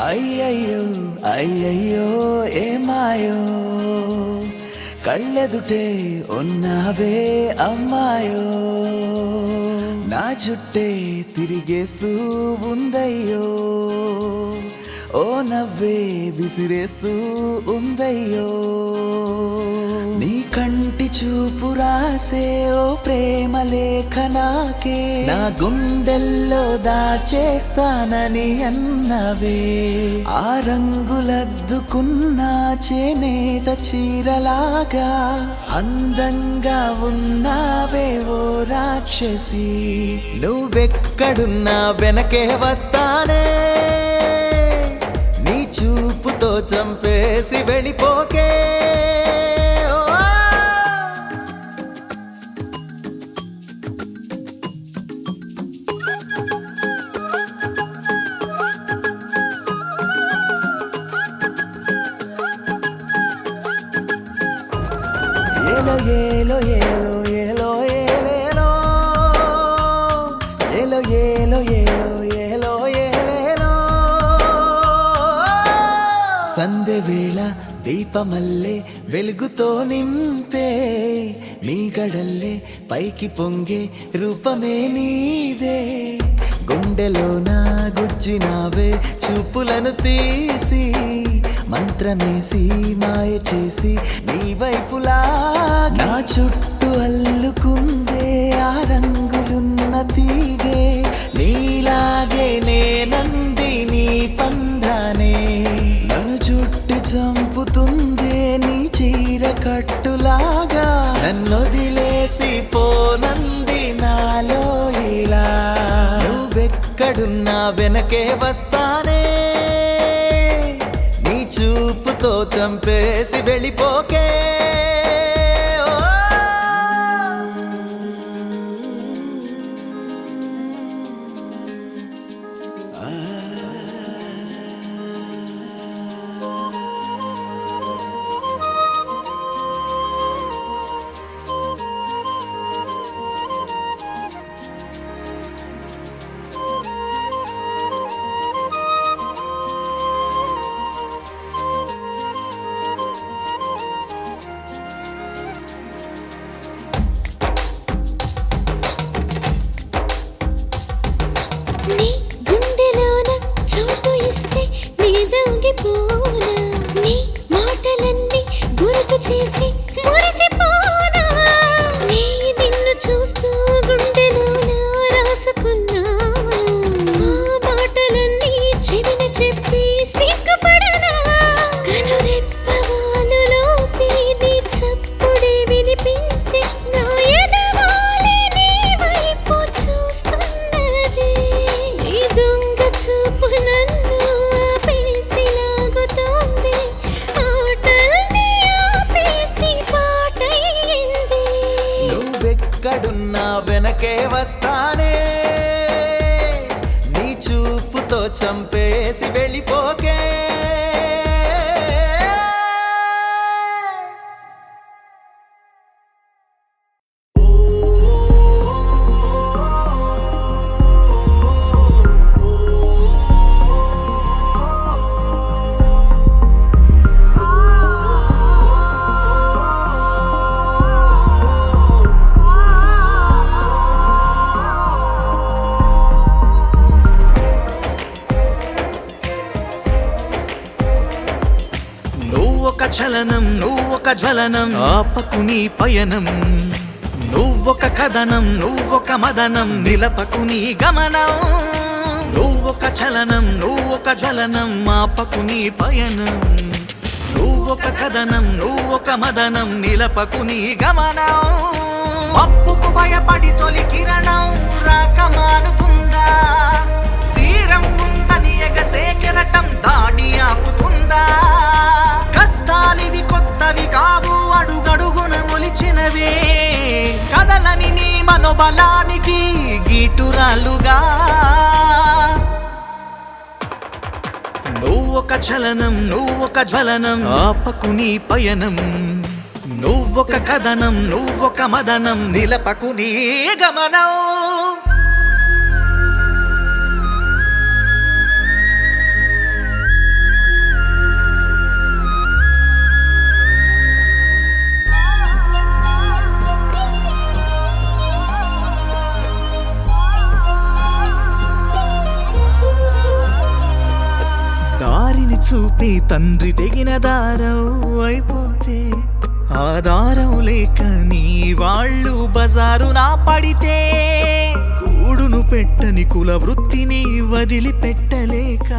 అయ్యయ్యో అయ్యయ్యో ఏమాయో కళ్ళెదుటే ఉన్నావే అమ్మాయో నా చుట్టే తిరిగేస్తూ ఉందయ్యో ఓ నవ్వే విసిరేస్తూ ఉందయ్యో నీ కంటి చూపు రాసే ఓ ప్రేమ లేఖ నాకే నా గుండెల్లో దాచేస్తానని అన్నవే ఆ రంగులద్దుకున్న చేనేత చీరలాగా అందంగా ఉన్నావే ఓ రాక్షసి నువ్వెక్కడున్నా వెనకే వస్తానే నీ చూపుతో చంపేసి వెళ్ళిపోకే ఏలో ఏలో ఏలో ఏలో ఏలేలో ఏలో ఏలో ఏలో ఏలో ఏలేలో సంధ్య వేళ దీపమల్లే వెలుగుతో నింపే నీ గడల్లే పైకి పొంగే రూపమే నీదే గుండెలోన గుచ్చినావే చూపులను తీసి మంత్రమేసి మాయ చేసి నీ వైపులా నా చుట్టూ అల్లుకుందే ఆ రంగులున్న తీగే నీలాగే నేనంది నీ పందానే నన్ను చుట్టి చంపుతుందే నీ చీర కట్టులాగా నన్నొదిలేసి పోనంది నాలో ఇలా నువ్వెక్కడున్నా వెనకే వస్తానే చూపుతో చంపేసి వెళ్ళిపోకే నీ గుండెలోన చోటు ఇస్తే నీ దొంగిపోనా నీ మాటలన్నీ గుర్తు చేసి మురిసిపోనా నీ నిన్ను చూస్తూ గుండెలోన రాసుకున్నా ఆ మాటలన్నీ చెవిన చెప్పి సిగ్గుపడనా కనురెప్పవాలులోపి నీ చప్పుడే వినిపించి నా ఎదవాలే నీ వైపు చూస్తున్నది నీ దొంగ చూపు నన్ను ఆపేసి లాగుతోంది ఆటల్ని ఆపేసి పాటయింది నువ్వెక్కడున్నా వెనకే వస్తానే నీ చూపుతో చంపేసి వెళ్ళిపోకే చలనం నువ్వొక జ్వలనం ఆపకు నీ పయనం నువ్వొక కథనం నువ్వొక మదనం నిలపకు నీ గమనం నువ్వొక చలనం నువ్వొక జ్వలనం ఆపకు నీ పయనం నువ్వొక కథనం నువ్వొక మదనం నిలపకు నీ గమనం మబ్బుకు భయపడి తొలి కిరణం రాకమానుతుందా? తీరం ఉందని ఎగసే కెరటం దాడి ఆపుతుందా? కష్టాలివి కొత్తవి కావు, అడుగడుగున మొలిచినవే కదలని నీ మనోబలానికి గీటురాలుగా. నువ్వొక చలనం, నువ్వొక జ్వలనం, ఆపకు నీ పయనం. నువ్వొక కథనం, నువ్వొక మదనం, నిలపకు నీ గమనం. దారిని చూపి తండ్రి తెగిన దారం అయిపోతే, ఆ దారం లేక నీ వాళ్ళు బజారునా పడితే, కూడును పెట్టని కుల వృత్తిని వదిలిపెట్టలేక,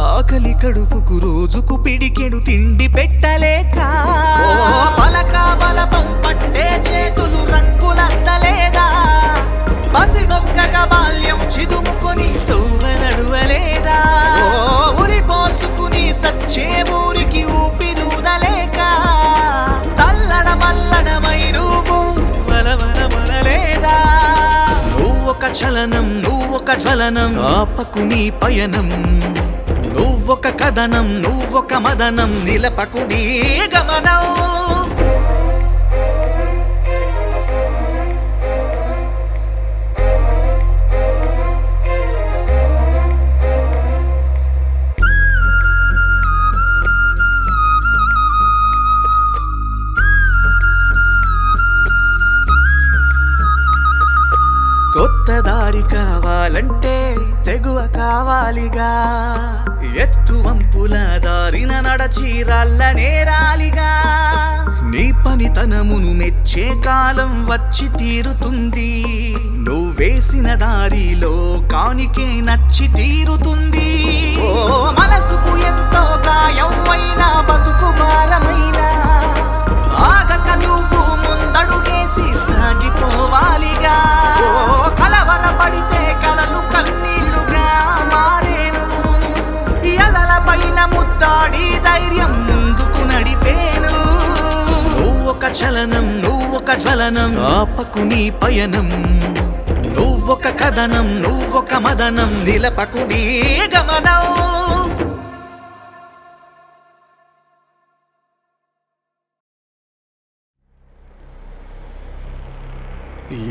ఆకలి కడుపుకు రోజుకు పిడికెడు తిండి పెట్టలేక, పలక బలపం పట్టే చేతులు రంగులందలేదా? పసిగొక్కగా బాల్యం చిదుముకొని నడువలేదా? ఉరి పోసుకుని సచ్చే ఊరికి ఊపిరుదలేక, తల్లడ మల్లడమై నువ్వు వలవలమనలేదా? నువ్వొక చలనం, నువ్వొక జ్వలనం, ఆపకు నీ పయనం. నువ్వొక కథనం, నువ్వొక మదనం, నిలపకు నీ గమనం. కొత్త దారి కావాలంటే తెగువ కావాలిగా, ఎత్తు వంపుల దారిన నడచి రాళ్ళ నేరాలిగా. నీ పనితనమును మెచ్చే కాలం వచ్చి తీరుతుంది, నువ్వేసిన దారిలో కానికే నచ్చి తీరుతుంది. ఓ మనసుకు ఎంతో గాయం అయినా, బతుకు భారమైనా, ఆగక నువ్వు ముందడుగేసి సాగిపోవాలిగా. కలవరపడితే కలలు కన్నీళ్లుగా మారేను, ఎదల పైన ముద్దాడి ధైర్యం ముందుకు నడిపేను. నువ్వొక చలనం, నువ్వొక జ్వలనం, ఆపకు నీ పయనం. నువ్వొక కథనం, నువ్వొక మదనం, నిలపకు నీ గమనం.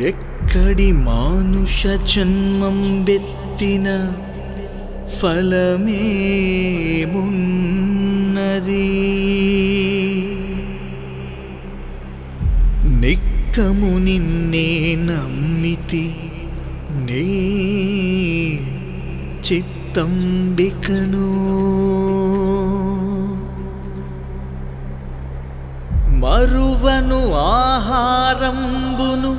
ఎక్కడి మానుష జన్మం బెత్తిన ఫలమేమున్నది? నిక్కము నిన్నే నమ్మితి నే చిత్తంబికను, మరువను ఆహారంబును,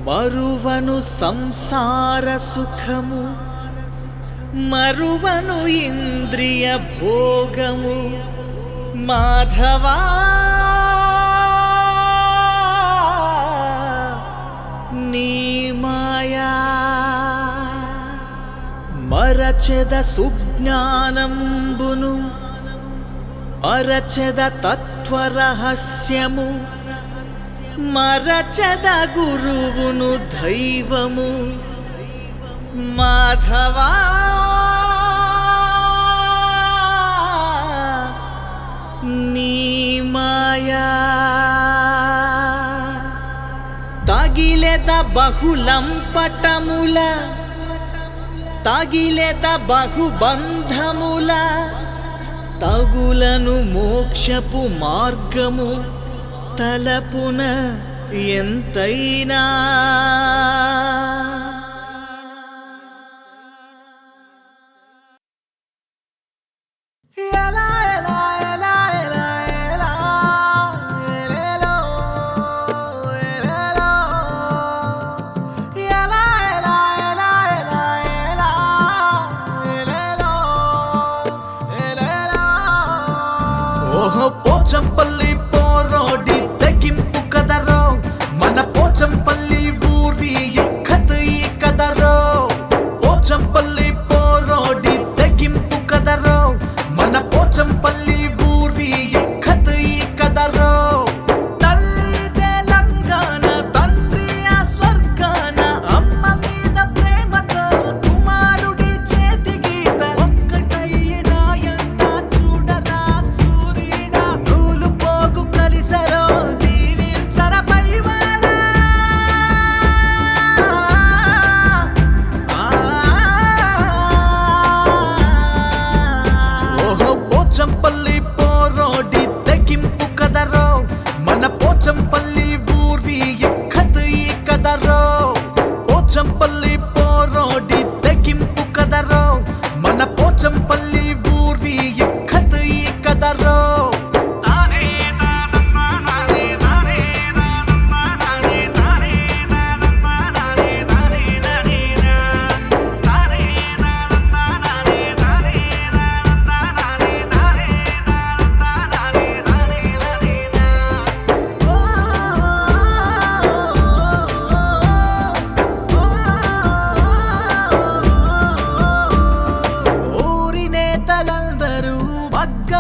మరువను సంసార సుఖము, మరువను ఇంద్రియ భోగము. మాధవా నీ మాయా మరచెద సుజ్ఞానంబును, మరచెద తత్వరహస్యము, మరచెద గురువును దైవము. మాధవా నీ మాయా తగిలెద బహులంపటముల, తగిలెద బహుబంధముల, తగులను మోక్షపు మార్గము తలపున ఎంతైనా. పోచంపల్లి పోరోడి తెగింపు కదరో, పోచంపల్లి ఊరి ఇక్కత్ ఈ కదరో పోచంపల్లి పోరోడి తెగింపు కదరో మన పోచంపల్లి ఊరి ఇక్కత్ ఈ కదరో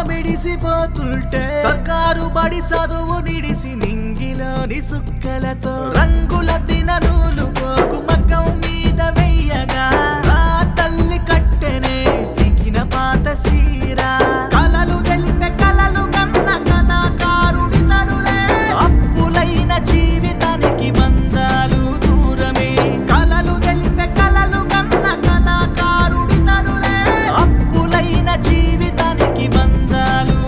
మిడిసిపోతుంటే సర్కారు బడి చదువు నిడిసి నింగిలోని సుక్కలతో రంగుల దిననూలు పోగు మగ్గం మీద వెయ్యగా ఆ తల్లి కట్టెనే సిగిన పాత సీరా కలలు తెలిపే కలలు కన్న కళాకారుడి తడులే అప్పులైన జీవితానికి బంధాలు దూరమే కలలు తెలిపే కలలు కన్న కళాకారుడి తడులే అప్పులైన జీవితానికి బంధాలు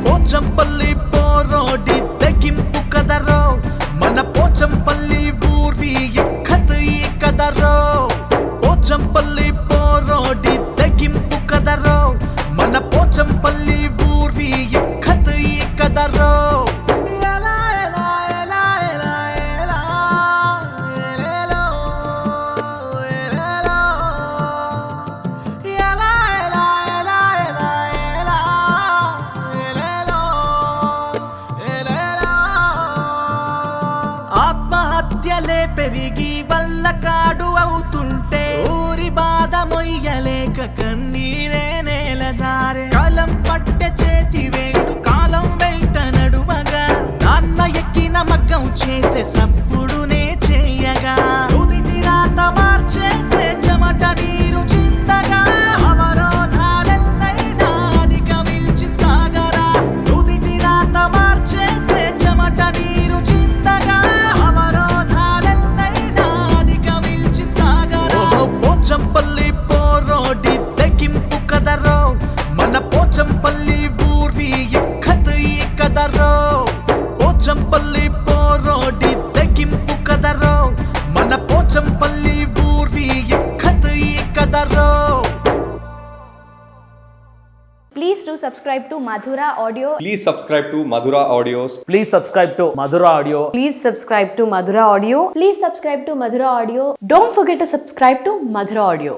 పోచంపల్లి పోరోడి తెగింపు కదరో మన పోచంపల్లి ఊరి ఇక్కత్ ఈ కదరో పోచంపల్లి పోరోడి తెగింపు కదరో మన పోచంపల్లి ఊరి ఇక్కత్ ఈ కదరో ఆత్మహత్యలే పెరిగి వల్ల కాడు అవుతుంటే ఊరి బాధ మొయ్యలేక కన్నీరే నేల జారే కాలం పట్టె చేతి వేడు కాలం వెంట నడువగా నాన్న ఎక్కిన మగ్గం చేసే సప్పుడునే చేయగా తుదిటి రాత మార్చేసే చెమట నీరు చిందగా అవరోధాలెన్నైనా అధిగమించి సాగరా తుదిటి రాత మార్చేసే చెమట నీరు చిందగా పోచంపల్లి పోరోడి తెగింపు కదరో మన పోచంపల్లి ఊరి ఇక్కత్ ఈ కదరో పోచంపల్లి పోరోడి తెగింపు కదరో మన పోచంపల్లి ఊరి ఇక్కత్ ఈ కదరో Please do subscribe to Madhura Audio. Please subscribe to Madhura Audios. Please subscribe to Madhura Audio. Please subscribe to Madhura Audio. Please subscribe to Madhura Audio. Don't forget to subscribe to Madhura Audio.